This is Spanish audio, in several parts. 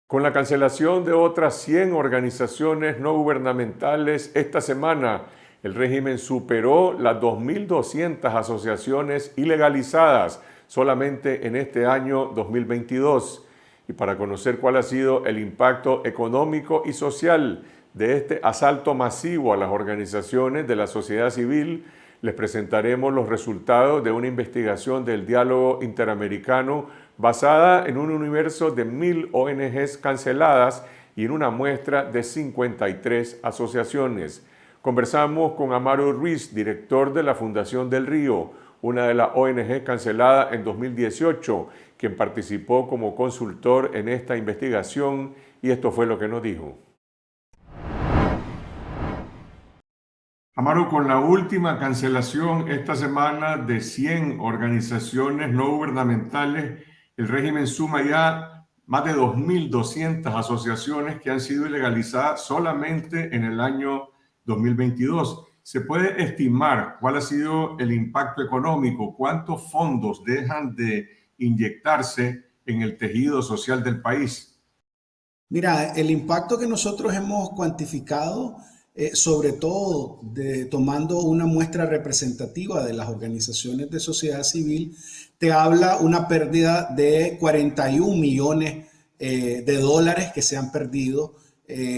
Con la cancelación de otras 100 organizaciones no gubernamentales, esta semana el régimen superó las 2.200 asociaciones ilegalizadas solamente en este año 2022. Y para conocer cuál ha sido el impacto económico y social de este asalto masivo a las organizaciones de la sociedad civil, les presentaremos los resultados de una investigación del Diálogo Interamericano basada en un universo de 1.000 ONGs canceladas y en una muestra de 53 asociaciones. Conversamos con Amaro Ruiz, director de la Fundación del Río, una de las ONG cancelada en 2018, quien participó como consultor en esta investigación, y esto fue lo que nos dijo. Amaro, con la última cancelación esta semana de 100 organizaciones no gubernamentales, el régimen suma ya más de 2.200 asociaciones que han sido ilegalizadas solamente en el año 2022. ¿Se puede estimar cuál ha sido el impacto económico? ¿Cuántos fondos dejan de inyectarse en el tejido social del país? Mira, el impacto que nosotros hemos cuantificado, sobre todo tomando una muestra representativa de las organizaciones de sociedad civil, te habla una pérdida de 41 millones de dólares que se han perdido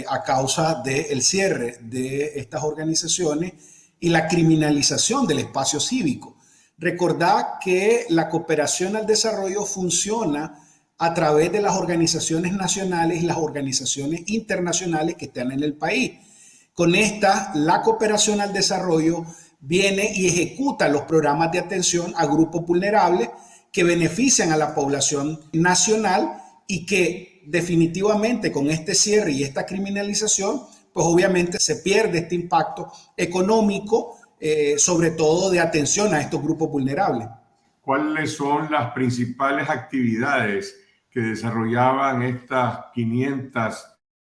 a causa del cierre de estas organizaciones y la criminalización del espacio cívico. Recordad que la cooperación al desarrollo funciona a través de las organizaciones nacionales y las organizaciones internacionales que están en el país. Con esta, la cooperación al desarrollo viene y ejecuta los programas de atención a grupos vulnerables que benefician a la población nacional y que definitivamente con este cierre y esta criminalización, pues obviamente se pierde este impacto económico, sobre todo de atención a estos grupos vulnerables. ¿Cuáles son las principales actividades que desarrollaban estas 500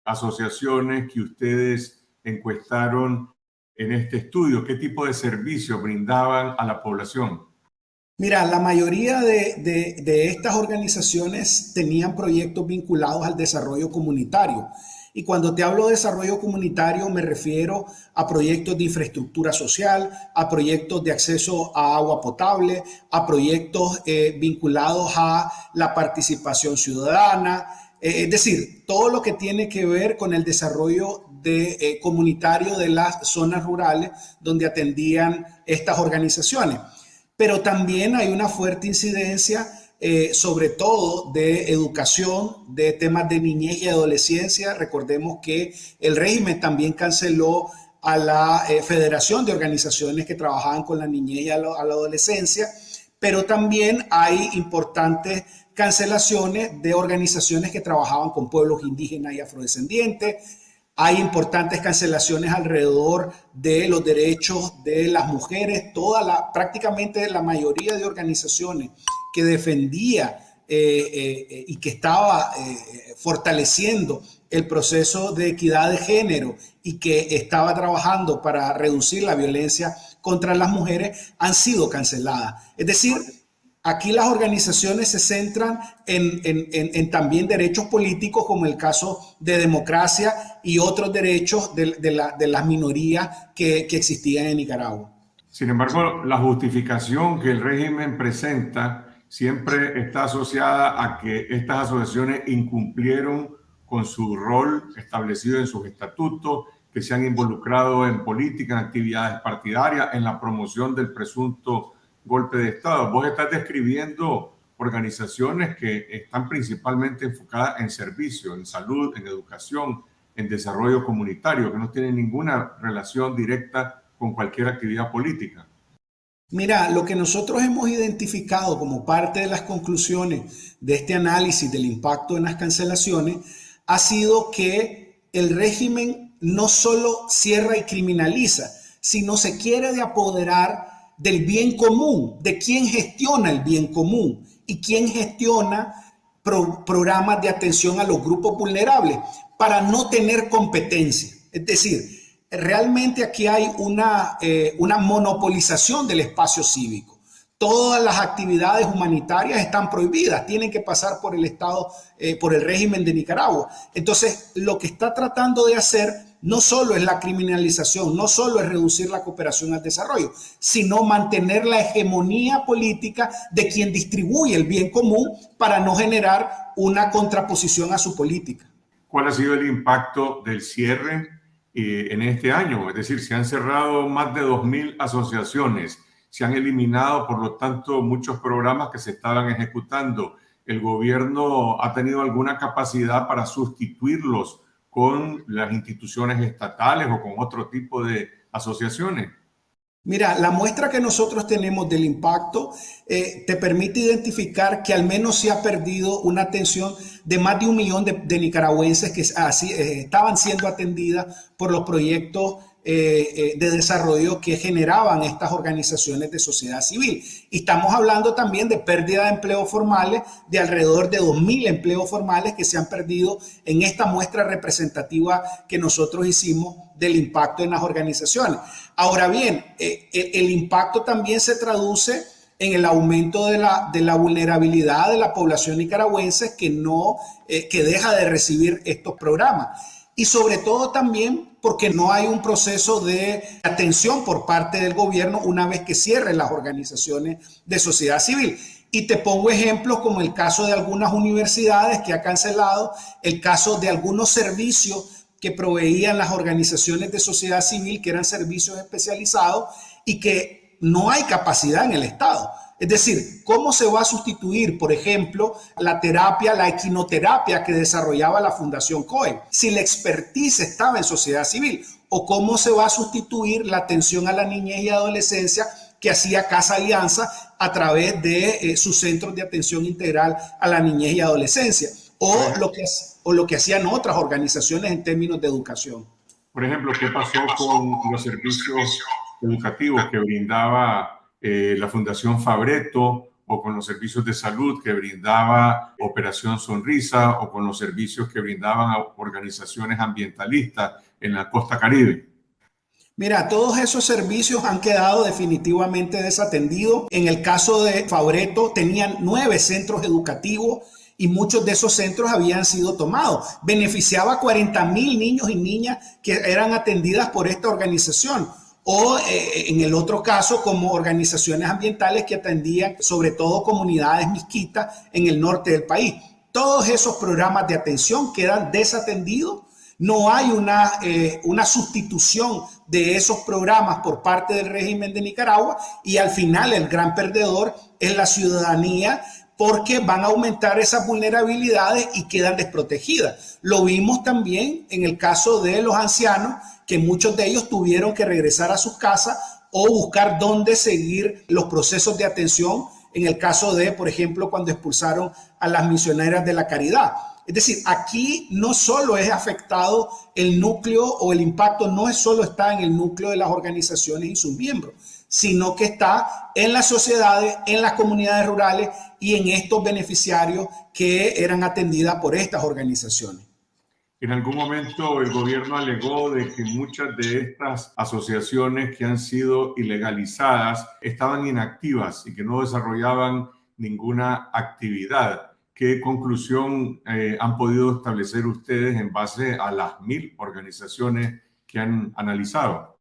asociaciones que ustedes encuestaron en este estudio? ¿Qué tipo de servicios brindaban a la población? Mira, la mayoría de estas organizaciones tenían proyectos vinculados al desarrollo comunitario. Y cuando te hablo de desarrollo comunitario me refiero a proyectos de infraestructura social, a proyectos de acceso a agua potable, a proyectos vinculados a la participación ciudadana, es decir, todo lo que tiene que ver con el desarrollo comunitario de las zonas rurales donde atendían estas organizaciones. Pero también hay una fuerte incidencia, sobre todo de educación, de temas de niñez y adolescencia. Recordemos que el régimen también canceló a la Federación de Organizaciones que trabajaban con la niñez y a la adolescencia, pero también hay importantes cancelaciones de organizaciones que trabajaban con pueblos indígenas y afrodescendientes. Hay importantes cancelaciones alrededor de los derechos de las mujeres. Prácticamente la mayoría de organizaciones que defendía y que estaba fortaleciendo el proceso de equidad de género y que estaba trabajando para reducir la violencia contra las mujeres han sido canceladas. Es decir, aquí las organizaciones se centran en también derechos políticos, como el caso de democracia y otros derechos de las minorías que existían en Nicaragua. Sin embargo, la justificación que el régimen presenta siempre está asociada a que estas asociaciones incumplieron con su rol establecido en sus estatutos, que se han involucrado en política, en actividades partidarias, en la promoción del presunto golpe de Estado. Vos estás describiendo organizaciones que están principalmente enfocadas en servicio, en salud, en educación, en desarrollo comunitario, que no tienen ninguna relación directa con cualquier actividad política. Mira, lo que nosotros hemos identificado como parte de las conclusiones de este análisis del impacto en las cancelaciones ha sido que el régimen no solo cierra y criminaliza, sino se quiere de apoderar del bien común, de quién gestiona el bien común y quién gestiona programas de atención a los grupos vulnerables para no tener competencia. Es decir, realmente aquí hay una monopolización del espacio cívico. todas las actividades humanitarias están prohibidas, tienen que pasar por el Estado, por el régimen de Nicaragua. Entonces, lo que está tratando de hacer no solo es la criminalización, no solo es reducir la cooperación al desarrollo, sino mantener la hegemonía política de quien distribuye el bien común para no generar una contraposición a su política. ¿Cuál ha sido el impacto del cierre en este año? Es decir, se han cerrado más de 2.000 asociaciones, se han eliminado, por lo tanto, muchos programas que se estaban ejecutando. ¿El gobierno ha tenido alguna capacidad para sustituirlos con las instituciones estatales o con otro tipo de asociaciones? Mira, la muestra que nosotros tenemos del impacto te permite identificar que al menos se ha perdido una atención de más de 1 millón de nicaragüenses que estaban siendo atendidas por los proyectos de desarrollo que generaban estas organizaciones de sociedad civil. Y estamos hablando también de pérdida de empleos formales, de alrededor de 2.000 empleos formales que se han perdido en esta muestra representativa que nosotros hicimos del impacto en las organizaciones. Ahora bien, el impacto también se traduce en el aumento de la vulnerabilidad de la población nicaragüense que deja de recibir estos programas. Y sobre todo también porque no hay un proceso de atención por parte del gobierno una vez que cierren las organizaciones de sociedad civil. Y te pongo ejemplos como el caso de algunas universidades que ha cancelado, el caso de algunos servicios que proveían las organizaciones de sociedad civil, que eran servicios especializados y que no hay capacidad en el Estado. Es decir, ¿cómo se va a sustituir, por ejemplo, la equinoterapia que desarrollaba la Fundación COE, si la expertise estaba en sociedad civil? ¿O cómo se va a sustituir la atención a la niñez y adolescencia que hacía Casa Alianza a través de sus centros de atención integral a la niñez y adolescencia? O lo que hacían otras organizaciones en términos de educación. Por ejemplo, ¿qué pasó con los servicios educativos que brindaba la Fundación Fabretto, o con los servicios de salud que brindaba Operación Sonrisa, o con los servicios que brindaban a organizaciones ambientalistas en la costa Caribe? Mira, todos esos servicios han quedado definitivamente desatendidos. En el caso de Fabretto, tenían 9 centros educativos y muchos de esos centros habían sido tomados. Beneficiaba a 40.000 niños y niñas que eran atendidas por esta organización. O en el otro caso, como organizaciones ambientales que atendían sobre todo comunidades misquitas en el norte del país. Todos esos programas de atención quedan desatendidos. No hay una sustitución de esos programas por parte del régimen de Nicaragua, y al final el gran perdedor es la ciudadanía, porque van a aumentar esas vulnerabilidades y quedan desprotegidas. Lo vimos también en el caso de los ancianos, que muchos de ellos tuvieron que regresar a sus casas o buscar dónde seguir los procesos de atención, en el caso de, por ejemplo, cuando expulsaron a las misioneras de la caridad. Es decir, aquí no solo es afectado el núcleo, o el impacto no es solo está en el núcleo de las organizaciones y sus miembros, sino que está en las sociedades, en las comunidades rurales y en estos beneficiarios que eran atendidas por estas organizaciones. En algún momento el gobierno alegó de que muchas de estas asociaciones que han sido ilegalizadas estaban inactivas y que no desarrollaban ninguna actividad. ¿Qué conclusión han podido establecer ustedes en base a las 1.000 organizaciones que han analizado?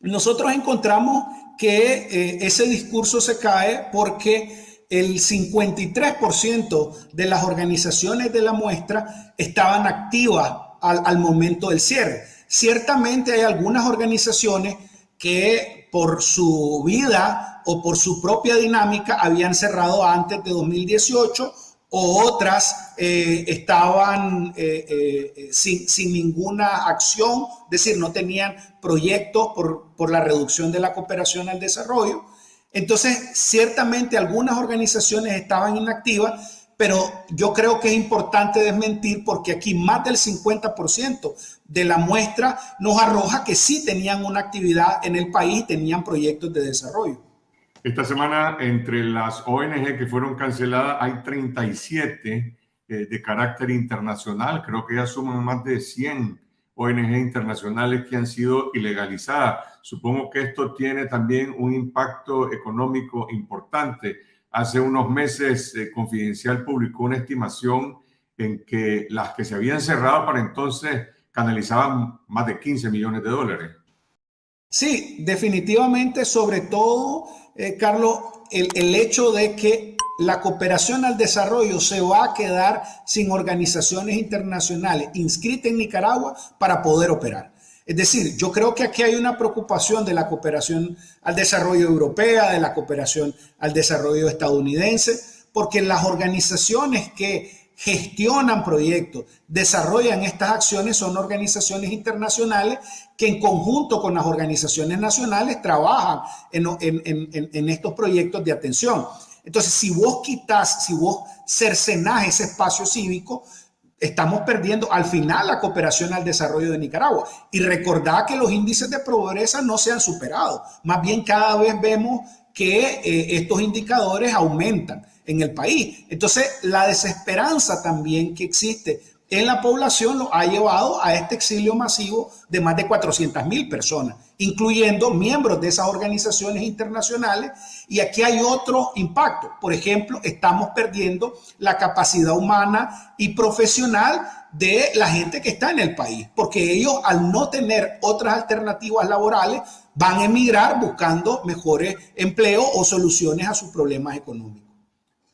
Nosotros encontramos que ese discurso se cae porque el 53% de las organizaciones de la muestra estaban activas al momento del cierre. Ciertamente hay algunas organizaciones que por su vida o por su propia dinámica habían cerrado antes de 2018, o otras estaban sin ninguna acción, es decir, no tenían proyectos por la reducción de la cooperación al desarrollo. Entonces, ciertamente algunas organizaciones estaban inactivas, pero yo creo que es importante desmentir, porque aquí más del 50% de la muestra nos arroja que sí tenían una actividad en el país, tenían proyectos de desarrollo. Esta semana, entre las ONG que fueron canceladas, hay 37 de carácter internacional. Creo que ya suman más de 100 ONG internacionales que han sido ilegalizadas. Supongo que esto tiene también un impacto económico importante. Hace unos meses, Confidencial publicó una estimación en que las que se habían cerrado para entonces canalizaban más de 15 millones de dólares. Sí, definitivamente, sobre todo, Carlos, el hecho de que la cooperación al desarrollo se va a quedar sin organizaciones internacionales inscritas en Nicaragua para poder operar. Es decir, yo creo que aquí hay una preocupación de la cooperación al desarrollo europea, de la cooperación al desarrollo estadounidense, porque las organizaciones que gestionan proyectos, desarrollan estas acciones, son organizaciones internacionales que en conjunto con las organizaciones nacionales trabajan en estos proyectos de atención. Entonces, si vos cercenás ese espacio cívico, estamos perdiendo al final la cooperación al desarrollo de Nicaragua. Y recordad que los índices de pobreza no se han superado. Más bien cada vez vemos que estos indicadores aumentan en el país. Entonces, la desesperanza también que existe en la población lo ha llevado a este exilio masivo de más de 400,000 personas, incluyendo miembros de esas organizaciones internacionales. Y aquí hay otro impacto. Por ejemplo, estamos perdiendo la capacidad humana y profesional de la gente que está en el país, porque ellos, al no tener otras alternativas laborales, van a emigrar buscando mejores empleos o soluciones a sus problemas económicos.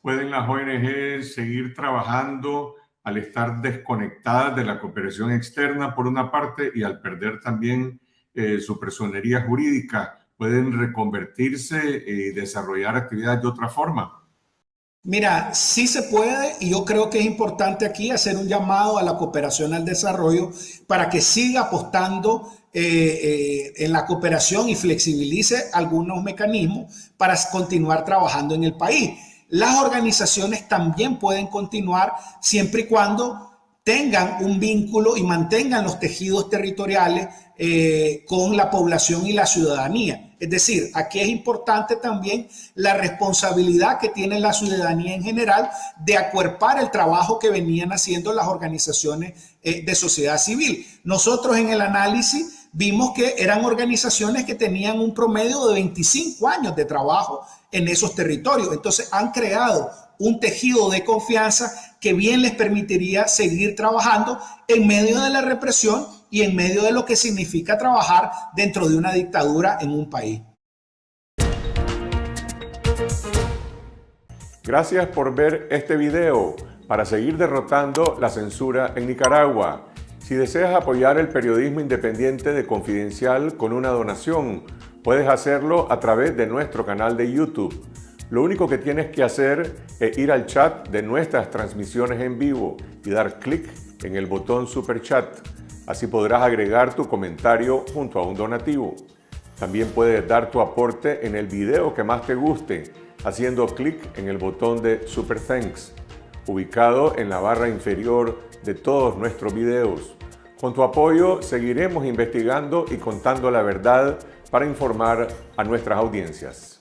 ¿Pueden las ONG seguir trabajando al estar desconectadas de la cooperación externa por una parte y al perder también su personería jurídica? ¿Pueden reconvertirse y desarrollar actividades de otra forma? Mira, sí se puede, y yo creo que es importante aquí hacer un llamado a la cooperación al desarrollo para que siga apostando en la cooperación y flexibilice algunos mecanismos para continuar trabajando en el país. Las organizaciones también pueden continuar siempre y cuando tengan un vínculo y mantengan los tejidos territoriales con la población y la ciudadanía. Es decir, aquí es importante también la responsabilidad que tiene la ciudadanía en general de acuerpar el trabajo que venían haciendo las organizaciones de sociedad civil. Nosotros en el análisis vimos que eran organizaciones que tenían un promedio de 25 años de trabajo en esos territorios. Entonces han creado un tejido de confianza que bien les permitiría seguir trabajando en medio de la represión y en medio de lo que significa trabajar dentro de una dictadura en un país. Gracias por ver este video para seguir derrotando la censura en Nicaragua. Si deseas apoyar el periodismo independiente de Confidencial con una donación, puedes hacerlo a través de nuestro canal de YouTube. Lo único que tienes que hacer es ir al chat de nuestras transmisiones en vivo y dar clic en el botón Super Chat. Así podrás agregar tu comentario junto a un donativo. También puedes dar tu aporte en el video que más te guste, haciendo clic en el botón de Super Thanks, ubicado en la barra inferior de todos nuestros videos. Con tu apoyo seguiremos investigando y contando la verdad para informar a nuestras audiencias.